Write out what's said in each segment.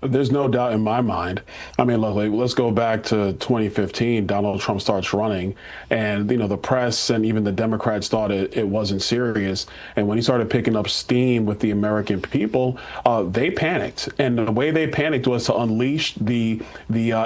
There's no doubt in my mind. I mean, look, like, let's go back to 2015. Donald Trump starts running, and the press and even the Democrats thought it wasn't serious. And when he started picking up steam with the American people, they panicked. And the way they panicked was to unleash the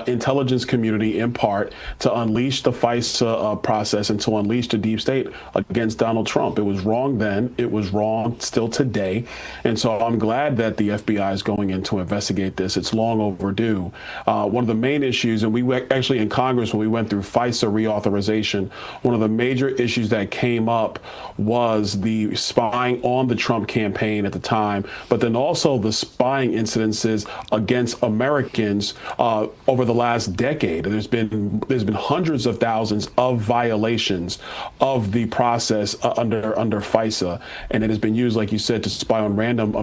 intelligence community, in part to unleash the FISA process and to unleash the deep state against Donald Trump. It was wrong then. It was wrong still today. And so I'm glad that the FBI is going in to investigate this. It's long overdue. One of the main issues, and we actually in Congress, when we went through FISA reauthorization, one of the major issues that came up was the spying on the Trump campaign at the time, but then also the spying incidences against Americans over the last decade. There's been hundreds of thousands of violations of the process under FISA, and it has been used, like you said, to spy on random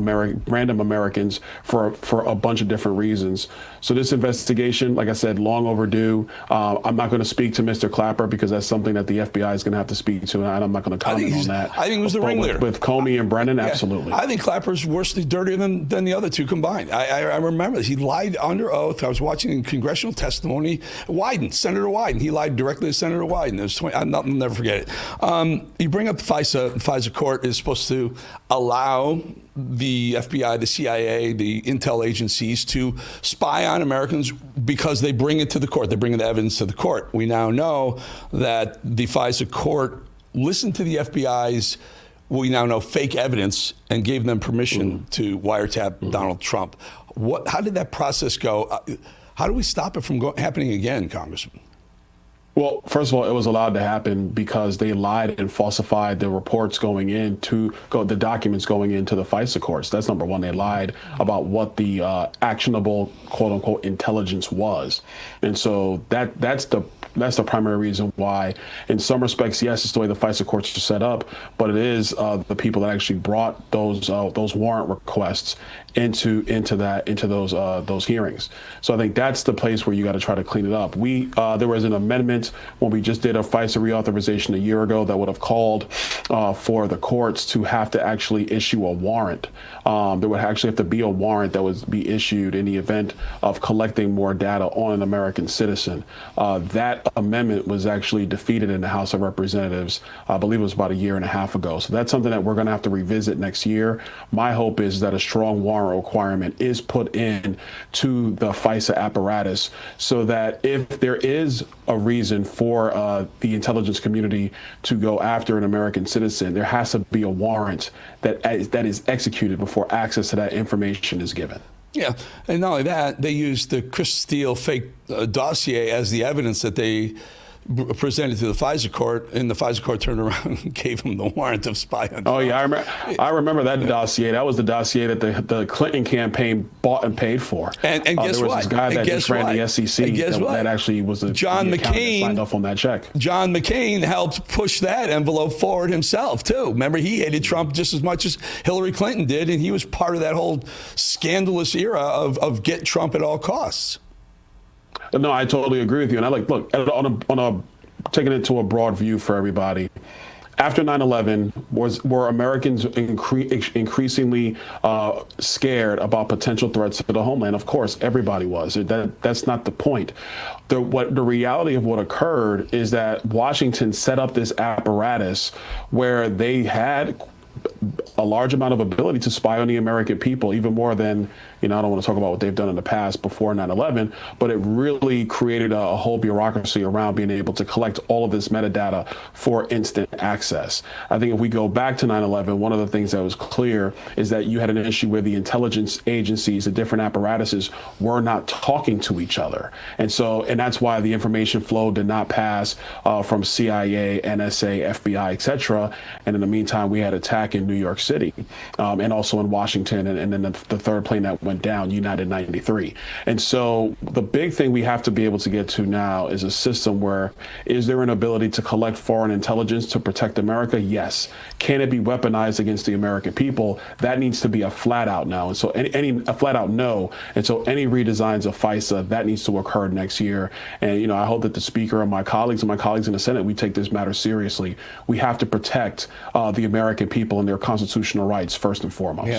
Americans for a bunch of different reasons. So this investigation, like I said, long overdue. I'm not going to speak to Mr. Clapper because that's something that the FBI is going to have to speak to, and I'm not going to comment on that. I think he was the ringleader. With Comey and Brennan, absolutely. I think Clapper's worse, dirtier than the other two combined. I remember this. He lied under oath. I was watching congressional testimony. Senator Wyden. He lied directly to Senator Wyden. I'll never forget it. You bring up FISA. FISA court is supposed to allow the FBI, the CIA, the intel agencies to spy on Americans because they bring it to the court. They bring the evidence to the court. We now know that the FISA court listened to the FBI's, we now know, fake evidence and gave them permission to wiretap Donald Trump. How did that process go? How do we stop it from happening again, Congressman? Well, first of all, it was allowed to happen because they lied and falsified the reports going into the documents going into the FISA courts. That's number one. They lied about what the actionable, quote unquote, intelligence was. And so that's the primary reason why, in some respects, yes, it's the way the FISA courts are set up, but it is the people that actually brought those warrant requests into those hearings. So I think that's the place where you got to try to clean it up. There was an amendment when we just did a FISA reauthorization a year ago that would have called for the courts to have to actually issue a warrant. There would actually have to be a warrant that would be issued in the event of collecting more data on an American citizen. That amendment was actually defeated in the House of Representatives. I believe it was about a year and a half ago. So that's something that we're going to have to revisit next year. My hope is that a strong warrant requirement is put in to the FISA apparatus so that if there is a reason for the intelligence community to go after an American citizen, there has to be a warrant that is executed before access to that information is given. Yeah, and not only that, they used the Chris Steele fake dossier as the evidence that they presented to the FISA court, and the FISA court turned around and gave him the warrant of spy on Trump. Oh yeah, I remember that dossier. That was the dossier that the Clinton campaign bought and paid for. And guess what? There was this guy that just ran the SEC that actually was John McCain signed off on that check. John McCain helped push that envelope forward himself too. Remember, he hated Trump just as much as Hillary Clinton did, and he was part of that whole scandalous era of get Trump at all costs. No, I totally agree with you. And look, taking it to a broad view for everybody. After 9/11, were Americans increasingly scared about potential threats to the homeland? Of course, everybody was. That's not the point. The reality of what occurred is that Washington set up this apparatus where they had a large amount of ability to spy on the American people, even more than, I don't want to talk about what they've done in the past before 9/11, but it really created a whole bureaucracy around being able to collect all of this metadata for instant access. I think if we go back to 9/11, one of the things that was clear is that you had an issue where the intelligence agencies, the different apparatuses, were not talking to each other. And that's why the information flow did not pass from CIA, NSA, FBI, etc. And in the meantime, we had attack in New York City and also in Washington, and then the third plane that went down, United 93. And so the big thing we have to be able to get to now is a system where, is there an ability to collect foreign intelligence to protect America? Yes. Can it be weaponized against the American people? That needs to be a flat out no. And so a flat out no. And so any redesigns of FISA, that needs to occur next year. And, I hope that the Speaker and my colleagues in the Senate, we take this matter seriously. We have to protect the American people and their constitutional rights first and foremost. Yeah.